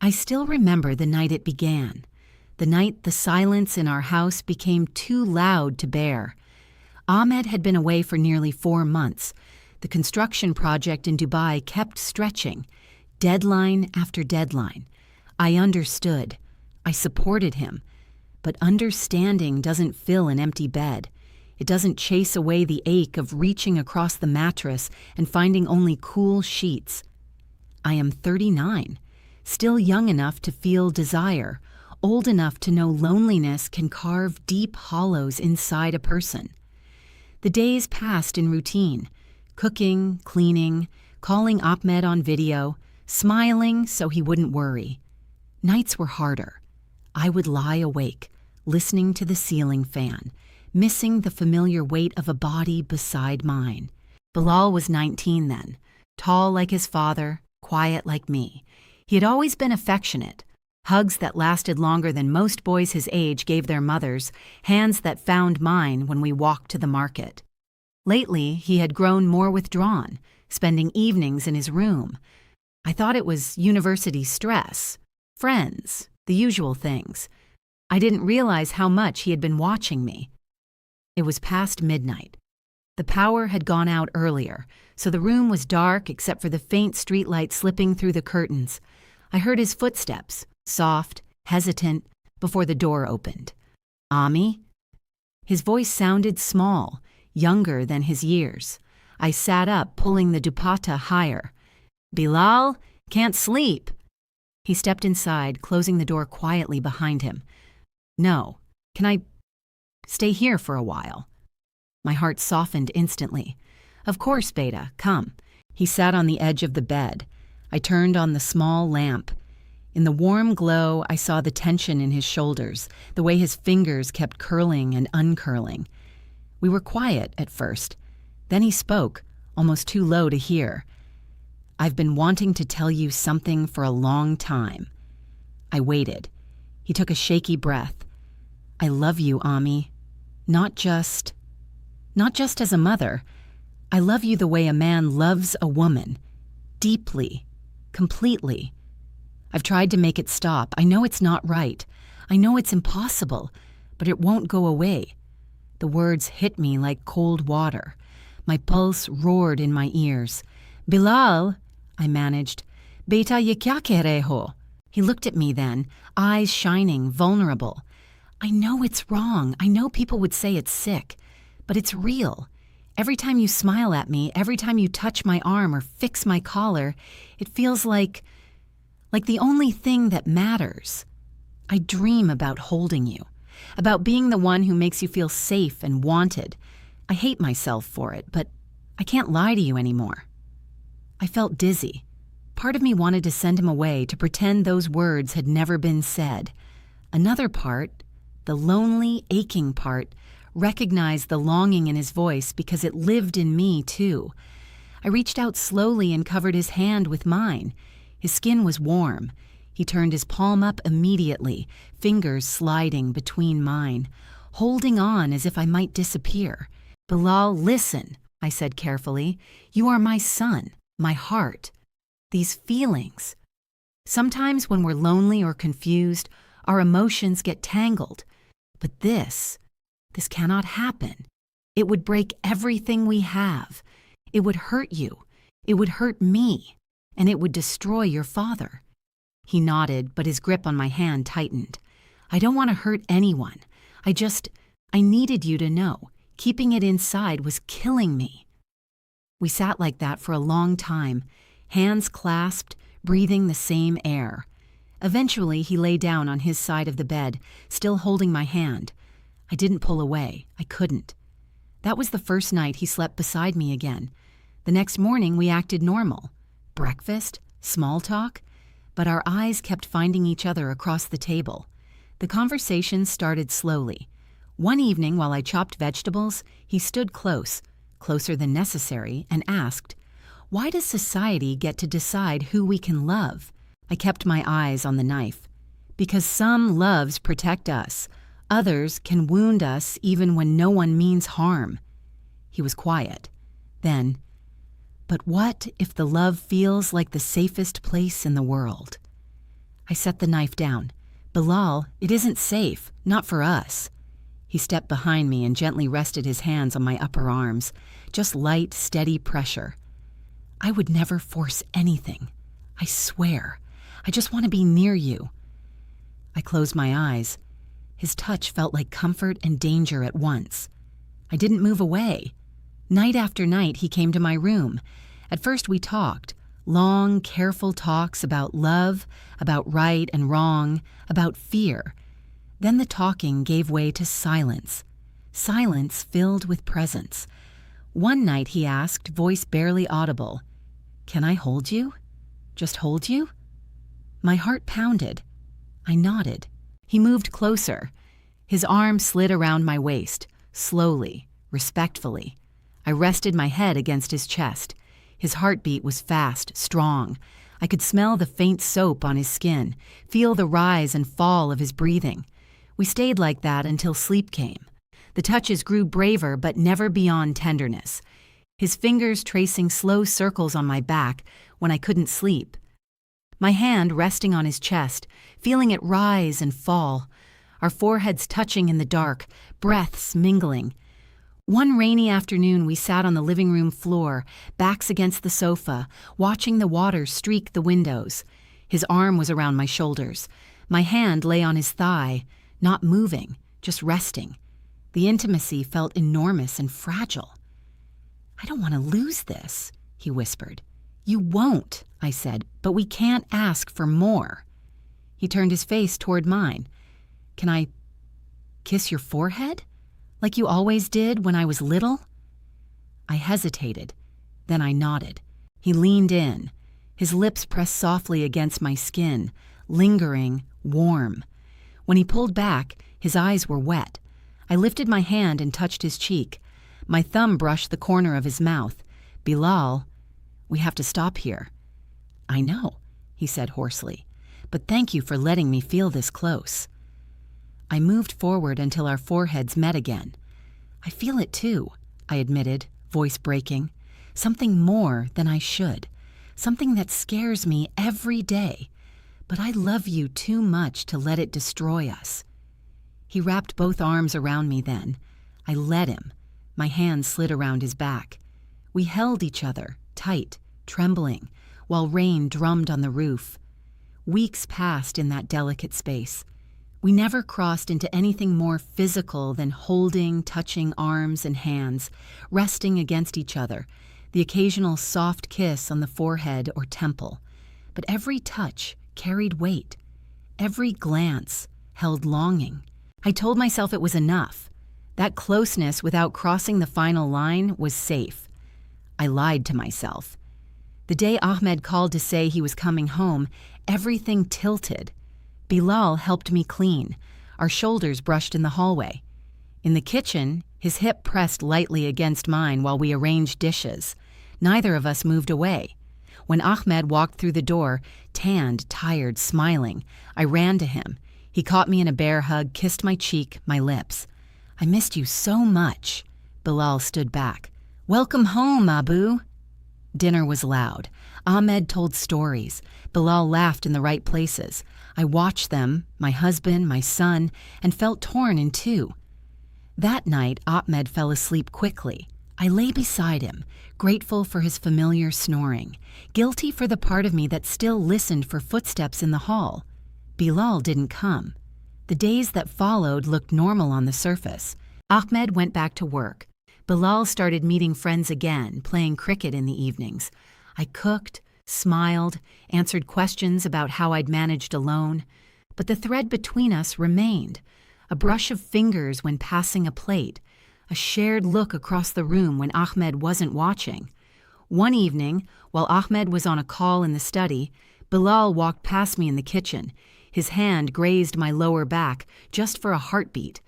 I still remember the night it began, the night the silence in our house became too loud to bear. Ahmed had been away for nearly 4 months. The construction project in Dubai kept stretching, deadline after deadline. I understood. I supported him. But understanding doesn't fill an empty bed. It doesn't chase away the ache of reaching across the mattress and finding only cool sheets. I am 39, still young enough to feel desire, old enough to know loneliness can carve deep hollows inside a person. The days passed in routine, cooking, cleaning, calling Ahmed on video, smiling so he wouldn't worry. Nights were harder. I would lie awake, listening to the ceiling fan, missing the familiar weight of a body beside mine. Bilal was 19 then, tall like his father, quiet like me. He had always been affectionate. Hugs that lasted longer than most boys his age gave their mothers, hands that found mine when we walked to the market. Lately, he had grown more withdrawn, spending evenings in his room. I thought it was university stress, friends, the usual things. I didn't realize how much he had been watching me. It was past midnight. The power had gone out earlier, so the room was dark except for the faint streetlight slipping through the curtains. I heard his footsteps, soft, hesitant, before the door opened. "Ami?" His voice sounded small, younger than his years. I sat up, pulling the dupatta higher. "Bilal, can't sleep." He stepped inside, closing the door quietly behind him. "No, can I stay here for a while?" My heart softened instantly. "Of course, Beta, come." He sat on the edge of the bed. I turned on the small lamp. In the warm glow, I saw the tension in his shoulders, the way his fingers kept curling and uncurling. We were quiet at first. Then he spoke, almost too low to hear. "I've been wanting to tell you something for a long time." I waited. He took a shaky breath. "I love you, Ami. Not just as a mother. I love you the way a man loves a woman. Deeply. Completely. I've tried to make it stop. I know it's not right. I know it's impossible, but it won't go away." The words hit me like cold water. My pulse roared in my ears. "Bilal," I managed. "Beta ye kya keh rahe ho?" He looked at me then, eyes shining, vulnerable. "I know it's wrong. I know people would say it's sick, but it's real. Every time you smile at me, every time you touch my arm or fix my collar, it feels like the only thing that matters. I dream about holding you, about being the one who makes you feel safe and wanted. I hate myself for it, but I can't lie to you anymore." I felt dizzy. Part of me wanted to send him away, to pretend those words had never been said. Another part, the lonely, aching part, recognized the longing in his voice because it lived in me too. I reached out slowly and covered his hand with mine. His skin was warm. He turned his palm up immediately, fingers sliding between mine, holding on as if I might disappear. "Bilal, listen," I said carefully. "You are my son, my heart. These feelings. Sometimes when we're lonely or confused, our emotions get tangled. But this cannot happen. It would break everything we have. It would hurt you. It would hurt me. And it would destroy your father." He nodded, but his grip on my hand tightened. "I don't want to hurt anyone. I needed you to know. Keeping it inside was killing me." We sat like that for a long time, hands clasped, breathing the same air. Eventually, he lay down on his side of the bed, still holding my hand. I didn't pull away. I couldn't. That was the first night he slept beside me again. The next morning, we acted normal. Breakfast, small talk, but our eyes kept finding each other across the table. The conversation started slowly. One evening while I chopped vegetables, he stood closer than necessary, and asked, "Why does society get to decide who we can love?" I kept my eyes on the knife. "Because some loves protect us. Others can wound us even when no one means harm." He was quiet. Then, "But what if the love feels like the safest place in the world?" I set the knife down. "Bilal, it isn't safe, not for us." He stepped behind me and gently rested his hands on my upper arms, just light, steady pressure. "I would never force anything. I swear. I just want to be near you." I closed my eyes. His touch felt like comfort and danger at once. I didn't move away. Night after night, he came to my room. At first we talked, long, careful talks about love, about right and wrong, about fear. Then the talking gave way to silence. Silence filled with presence. One night he asked, voice barely audible, "Can I hold you? Just hold you?" My heart pounded. I nodded. He moved closer. His arm slid around my waist, slowly, respectfully. I rested my head against his chest. His heartbeat was fast, strong. I could smell the faint soap on his skin, feel the rise and fall of his breathing. We stayed like that until sleep came. The touches grew braver, but never beyond tenderness. His fingers tracing slow circles on my back when I couldn't sleep. My hand resting on his chest, feeling it rise and fall. Our foreheads touching in the dark, breaths mingling. One rainy afternoon, we sat on the living room floor, backs against the sofa, watching the water streak the windows. His arm was around my shoulders. My hand lay on his thigh, not moving, just resting. The intimacy felt enormous and fragile. "I don't want to lose this," he whispered. "You won't," I said, "but we can't ask for more." He turned his face toward mine. "Can I kiss your forehead? Like you always did when I was little?" I hesitated. Then I nodded. He leaned in. His lips pressed softly against my skin, lingering, warm. When he pulled back, his eyes were wet. I lifted my hand and touched his cheek. My thumb brushed the corner of his mouth. "Bilal, we have to stop here." "I know," he said hoarsely, "but thank you for letting me feel this close." I moved forward until our foreheads met again. "I feel it too," I admitted, voice breaking. "Something more than I should. Something that scares me every day. But I love you too much to let it destroy us." He wrapped both arms around me then. I let him. My hands slid around his back. We held each other, tight, trembling, while rain drummed on the roof. Weeks passed in that delicate space. We never crossed into anything more physical than holding, touching arms and hands, resting against each other, the occasional soft kiss on the forehead or temple. But every touch carried weight. Every glance held longing. I told myself it was enough. That closeness without crossing the final line was safe. I lied to myself. The day Ahmed called to say he was coming home, everything tilted. Bilal helped me clean. Our shoulders brushed in the hallway. In the kitchen, his hip pressed lightly against mine while we arranged dishes. Neither of us moved away. When Ahmed walked through the door, tanned, tired, smiling, I ran to him. He caught me in a bear hug, kissed my cheek, my lips. "I missed you so much." Bilal stood back. "Welcome home, Abu." Dinner was loud. Ahmed told stories. Bilal laughed in the right places. I watched them, my husband, my son, and felt torn in two. That night, Ahmed fell asleep quickly. I lay beside him, grateful for his familiar snoring, guilty for the part of me that still listened for footsteps in the hall. Bilal didn't come. The days that followed looked normal on the surface. Ahmed went back to work. Bilal started meeting friends again, playing cricket in the evenings. I cooked, smiled, answered questions about how I'd managed alone. But the thread between us remained. A brush of fingers when passing a plate. A shared look across the room when Ahmed wasn't watching. One evening, while Ahmed was on a call in the study, Bilal walked past me in the kitchen. His hand grazed my lower back just for a heartbeat.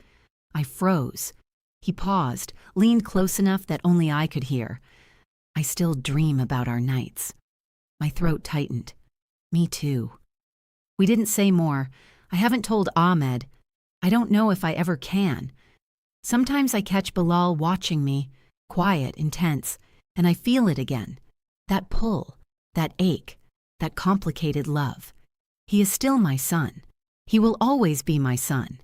I froze. He paused, leaned close enough that only I could hear. "I still dream about our nights." My throat tightened. "Me too." We didn't say more. I haven't told Ahmed. I don't know if I ever can. Sometimes I catch Bilal watching me, quiet, intense, and I feel it again. That pull, that ache, that complicated love. He is still my son. He will always be my son.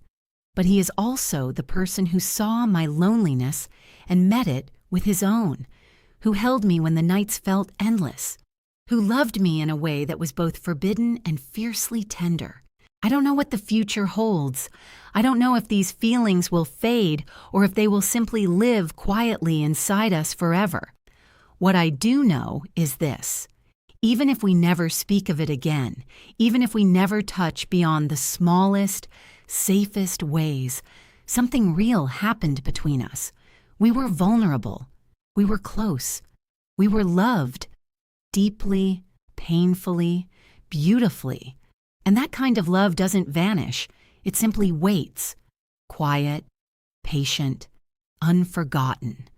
But he is also the person who saw my loneliness and met it with his own, who held me when the nights felt endless, who loved me in a way that was both forbidden and fiercely tender. I don't know what the future holds. I don't know if these feelings will fade or if they will simply live quietly inside us forever. What I do know is this. Even if we never speak of it again, even if we never touch beyond the smallest, safest ways, something real happened between us. We were vulnerable. We were close. We were loved. Deeply, painfully, beautifully. And that kind of love doesn't vanish. It simply waits. Quiet, patient, unforgotten.